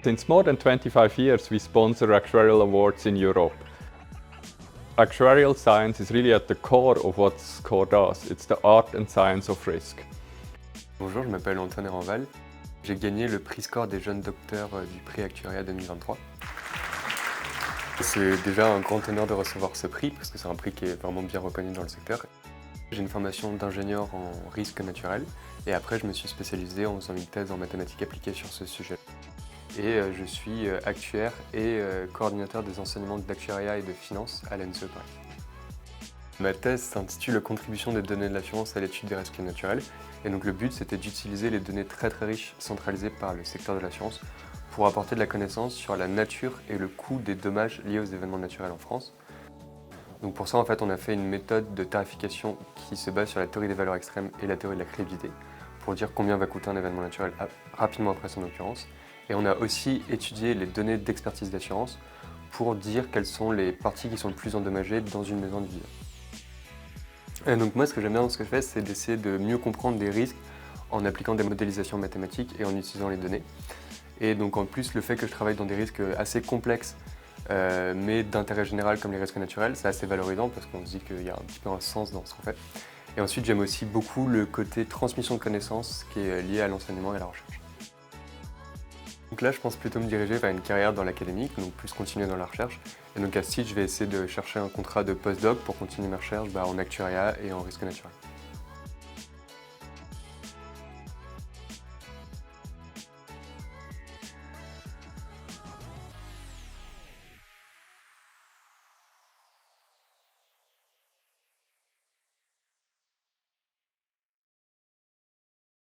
Since more than 25 years, we sponsor actuarial awards in Europe. Actuarial science is really at the core of what SCOR does. It's the art and science of risk. Bonjour, je m'appelle Antoine Eranval. J'ai gagné le prix SCOR des jeunes docteurs du prix Actuariat 2023. C'est déjà un grand honneur de recevoir ce prix parce que c'est un prix qui est vraiment bien reconnu dans le secteur. J'ai une formation d'ingénieur en risque naturel et après je me suis spécialisé en faisant une thèse en mathématiques appliquées sur ce sujet. Et je suis actuaire et coordinateur des enseignements d'actuariat et de finance à l'ENSE Paris. Ma thèse s'intitule « Contribution des données de l'assurance à l'étude des risques naturels ». Et donc le but, c'était d'utiliser les données très riches centralisées par le secteur de l'assurance pour apporter de la connaissance sur la nature et le coût des dommages liés aux événements naturels en France. Donc pour ça, en fait, on a fait une méthode de tarification qui se base sur la théorie des valeurs extrêmes et la théorie de la crédibilité pour dire combien va coûter un événement naturel rapidement après son occurrence. Et on a aussi étudié les données d'expertise d'assurance pour dire quelles sont les parties qui sont le plus endommagées dans une maison individuelle. Et donc moi, ce que j'aime bien dans ce que je fais, c'est d'essayer de mieux comprendre des risques en appliquant des modélisations mathématiques et en utilisant les données. Et donc en plus, le fait que je travaille dans des risques assez complexes, mais d'intérêt général comme les risques naturels, c'est assez valorisant parce qu'on se dit qu'il y a un petit peu un sens dans ce qu'on fait. Et ensuite, j'aime aussi beaucoup le côté transmission de connaissances qui est lié à l'enseignement et à la recherche. Donc là, je pense plutôt me diriger vers une carrière dans l'académique, donc plus continuer dans la recherche. Et donc à ce titre, je vais essayer de chercher un contrat de postdoc pour continuer mes recherches en actuariat et en risque naturel.